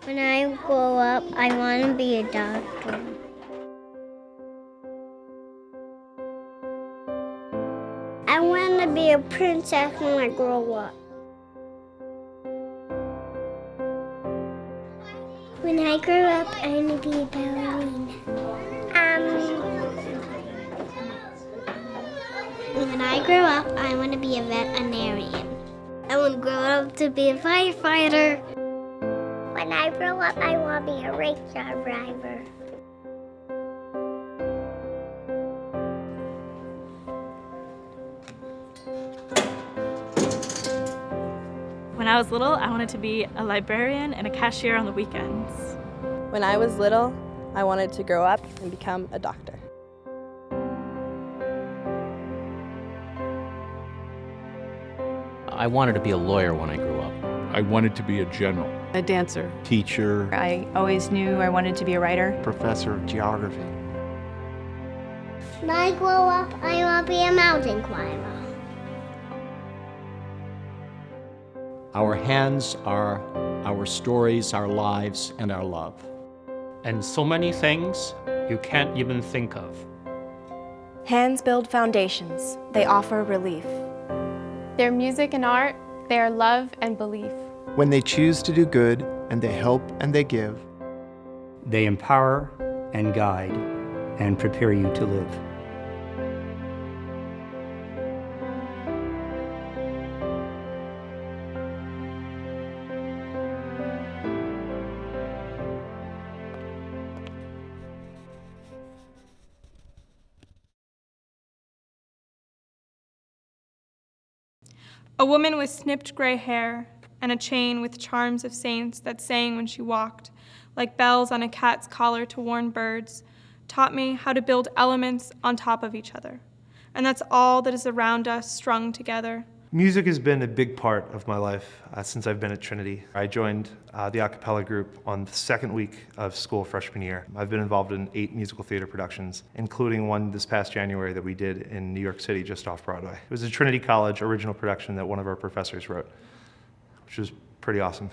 When I grow up, I want to be a doctor. I want to be a princess when I grow up. When I grow up, I want to be a ballerina. When I grow up, I want to be a veterinarian. I want to grow up to be a firefighter. When I grow up, I want to be a race car driver. When I was little, I wanted to be a librarian and a cashier on the weekends. When I was little, I wanted to grow up and become a doctor. I wanted to be a lawyer when I grew up. I wanted to be a general. A dancer. Teacher. I always knew I wanted to be a writer. Professor of geography. When I grow up, I want to be a mountain climber. Our hands are our stories, our lives, and our love. And so many things you can't even think of. Hands build foundations. They offer relief. Their music and art, they are love and belief. When they choose to do good, and they help and they give. They empower and guide and prepare you to live. A woman with snipped gray hair and a chain with charms of saints that sang when she walked, like bells on a cat's collar to warn birds, taught me how to build elements on top of each other. And that's all that is around us strung together. Music has been a big part of my life since I've been at Trinity. I joined the a cappella group on the second week of school freshman year. I've been involved in 8 musical theater productions, including one this past January that we did in New York City, just off Broadway. It was a Trinity College original production that one of our professors wrote, which was pretty awesome.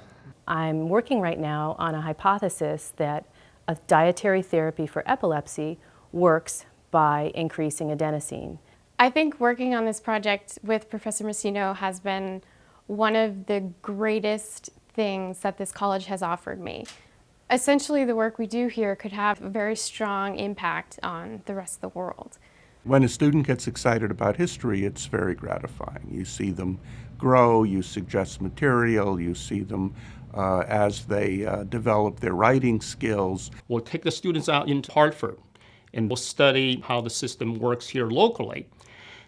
I'm working right now on a hypothesis that a dietary therapy for epilepsy works by increasing adenosine. I think working on this project with Professor Messino has been one of the greatest things that this college has offered me. Essentially, the work we do here could have a very strong impact on the rest of the world. When a student gets excited about history, it's very gratifying. You see them grow, you suggest material, you see them as they develop their writing skills. We'll take the students out into Hartford and we'll study how the system works here locally.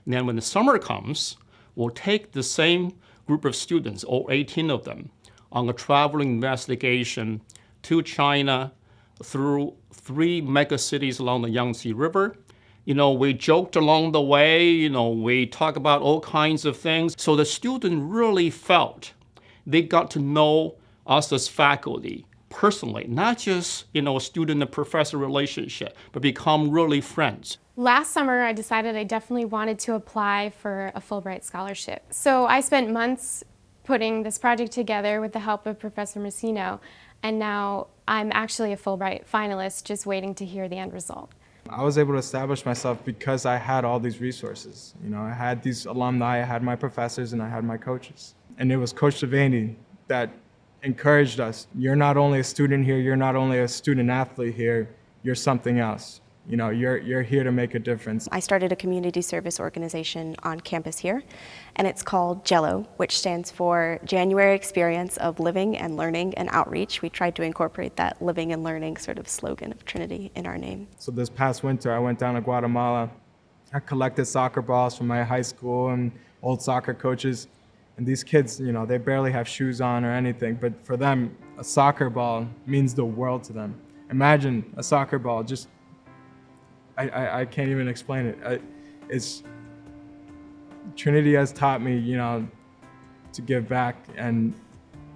And then when the summer comes, we'll take the same group of students, all 18 of them, on a traveling investigation to China through 3 mega cities along the Yangtze River. You know, we joked along the way, we talk about all kinds of things. So the student really felt they got to know us as faculty personally, not just, a student and professor relationship, but become really friends. Last summer, I decided I definitely wanted to apply for a Fulbright scholarship. So I spent months putting this project together with the help of Professor Messino, and now I'm actually a Fulbright finalist, just waiting to hear the end result. I was able to establish myself because I had all these resources. I had these alumni, I had my professors, and I had my coaches. And it was Coach Devaney that encouraged us. You're not only a student here, you're not only a student athlete here, you're something else. You're here to make a difference. I started a community service organization on campus here, and it's called JELLO, which stands for January Experience of Living and Learning and Outreach. We tried to incorporate that living and learning sort of slogan of Trinity in our name. So this past winter, I went down to Guatemala. I collected soccer balls from my high school and old soccer coaches. And these kids, they barely have shoes on or anything, but for them, a soccer ball means the world to them. Imagine a soccer ball, I can't even explain it. Trinity has taught me, to give back, and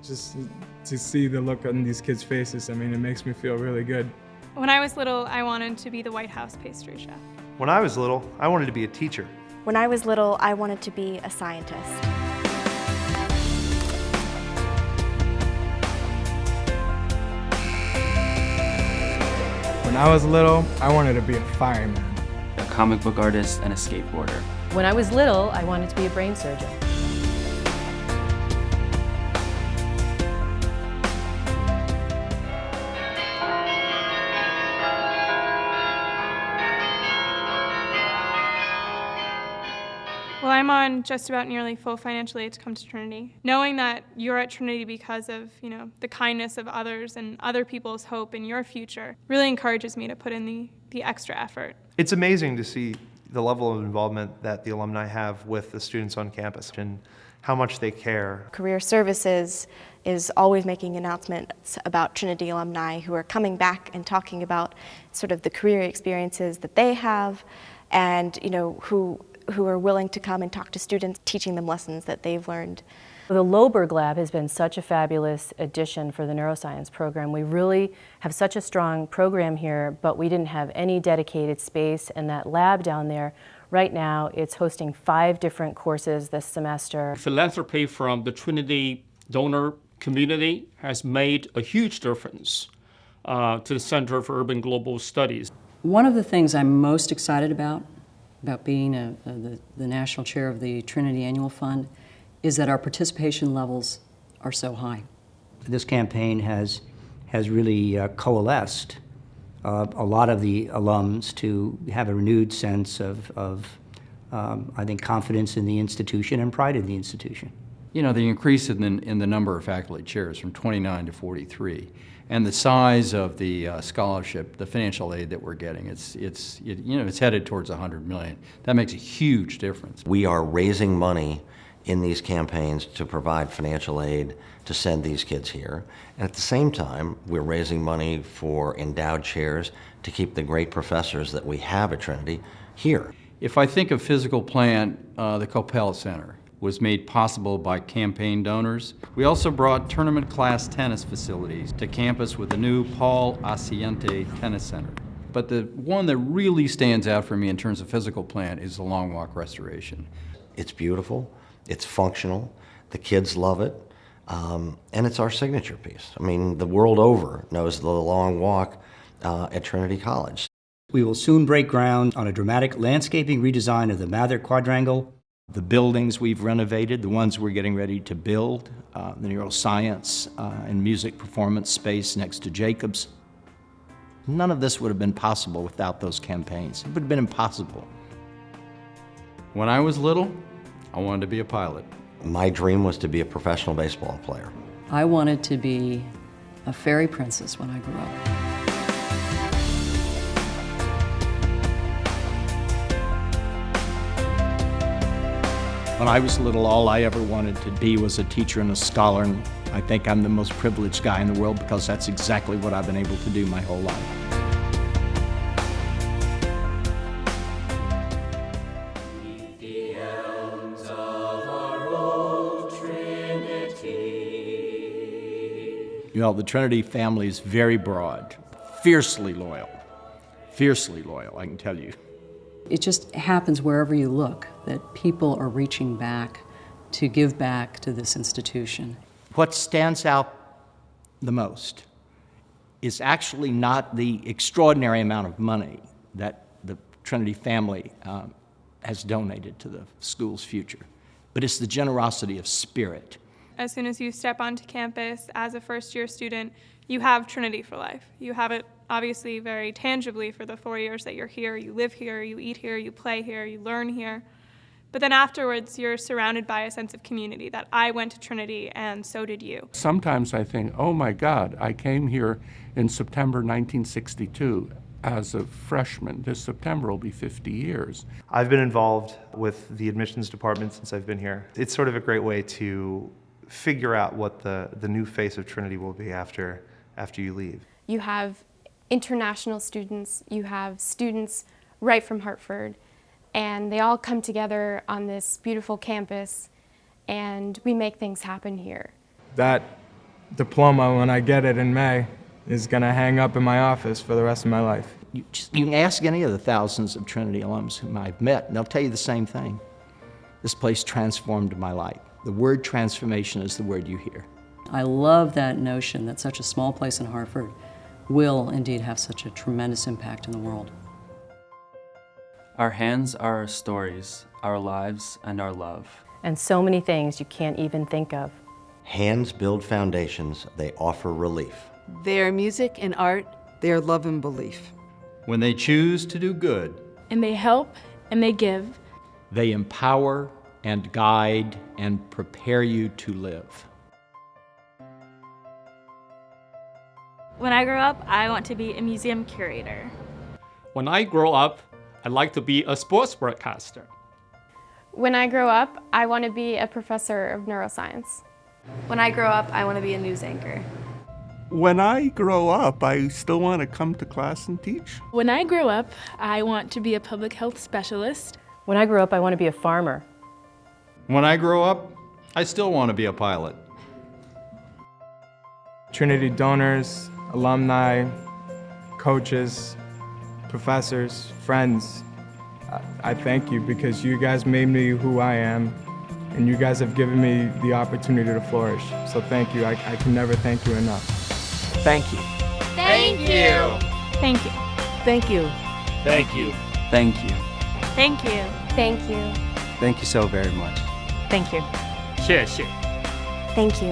just to see the look on these kids' faces, it makes me feel really good. When I was little, I wanted to be the White House pastry chef. When I was little, I wanted to be a teacher. When I was little, I wanted to be a scientist. When I was little, I wanted to be a fireman, a comic book artist, and a skateboarder. When I was little, I wanted to be a brain surgeon. Well, I'm on just about nearly full financial aid to come to Trinity. Knowing that you're at Trinity because of, the kindness of others and other people's hope in your future really encourages me to put in the extra effort. It's amazing to see the level of involvement that the alumni have with the students on campus and how much they care. Career Services is always making announcements about Trinity alumni who are coming back and talking about sort of the career experiences that they have, and who are willing to come and talk to students, teaching them lessons that they've learned. The Loberg Lab has been such a fabulous addition for the neuroscience program. We really have such a strong program here, but we didn't have any dedicated space, and that lab down there, right now, it's hosting 5 different courses this semester. Philanthropy from the Trinity donor community has made a huge difference to the Center for Urban Global Studies. One of the things I'm most excited about being the national chair of the Trinity Annual Fund is that our participation levels are so high. This campaign has really coalesced a lot of the alums to have a renewed sense of I think, confidence in the institution and pride in the institution. The increase in the number of faculty chairs from 29 to 43, and the size of the scholarship, the financial aid that we're getting, it's headed towards $100 million. That makes a huge difference. We are raising money in these campaigns to provide financial aid to send these kids here. And at the same time, we're raising money for endowed chairs to keep the great professors that we have at Trinity here. If I think of physical plant, the Coppell Center was made possible by campaign donors. We also brought tournament class tennis facilities to campus with the new Paul Asiente Tennis Center. But the one that really stands out for me in terms of physical plant is the Long Walk restoration. It's beautiful, it's functional, the kids love it, and it's our signature piece. I mean, the world over knows the Long Walk at Trinity College. We will soon break ground on a dramatic landscaping redesign of the Mather Quadrangle. The buildings we've renovated, the ones we're getting ready to build, the neuroscience and music performance space next to Jacobs. None of this would have been possible without those campaigns. It would have been impossible. When I was little, I wanted to be a pilot. My dream was to be a professional baseball player. I wanted to be a fairy princess when I grew up. When I was little, all I ever wanted to be was a teacher and a scholar, and I think I'm the most privileged guy in the world because that's exactly what I've been able to do my whole life. The Trinity family is very broad, fiercely loyal, I can tell you. It just happens wherever you look that people are reaching back to give back to this institution. What stands out the most is actually not the extraordinary amount of money that the Trinity family has donated to the school's future, but it's the generosity of spirit. As soon as you step onto campus as a first-year student, you have Trinity for Life. You have it obviously very tangibly for the 4 years that you're here. You live here, you eat here, you play here, you learn here. But then afterwards, you're surrounded by a sense of community that I went to Trinity and so did you. Sometimes I think, oh my God, I came here in September 1962 as a freshman. This September will be 50 years. I've been involved with the admissions department since I've been here. It's sort of a great way to figure out what the new face of Trinity will be after you leave. You have international students, you have students right from Hartford, and they all come together on this beautiful campus, and we make things happen here. That diploma, when I get it in May, is going to hang up in my office for the rest of my life. You can ask any of the thousands of Trinity alums whom I've met, and they'll tell you the same thing. This place transformed my life. The word transformation is the word you hear. I love that notion that such a small place in Hartford will indeed have such a tremendous impact in the world. Our hands are our stories, our lives, and our love. And so many things you can't even think of. Hands build foundations, they offer relief. They are music and art, they are love and belief. When they choose to do good, And they help and they give. They empower and guide and prepare you to live. When I grow up, I want to be a museum curator. When I grow up, I'd like to be a sports broadcaster. When I grow up, I want to be a professor of neuroscience. When I grow up, I want to be a news anchor. When I grow up, I still want to come to class and teach. When I grow up, I want to be a public health specialist. When I grow up, I want to be a farmer. when I grow up, I still want to be a pilot. Trinity donors, alumni, coaches, professors, friends, I thank you because you guys made me who I am, and you guys have given me the opportunity to flourish. So thank you. I can never thank you enough. Thank you. Thank you. Thank you. Thank you. Thank you. Thank you. Thank you. Thank you. Thank you so very much. Thank you. 谢谢。 Thank you.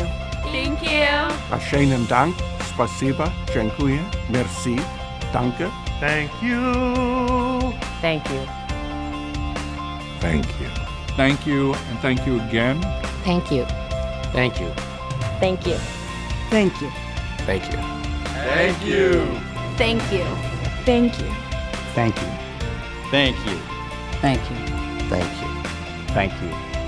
Thank you. Schönen Dank, spasiba, dziękuję, merci, danke. Thank you. Thank you. Thank you. Thank you, and thank you again. Thank you. Thank you. Thank you. Thank you. Thank you. Thank you. Thank you. Thank you. Thank you. Thank you. Thank you. Thank you. Thank you.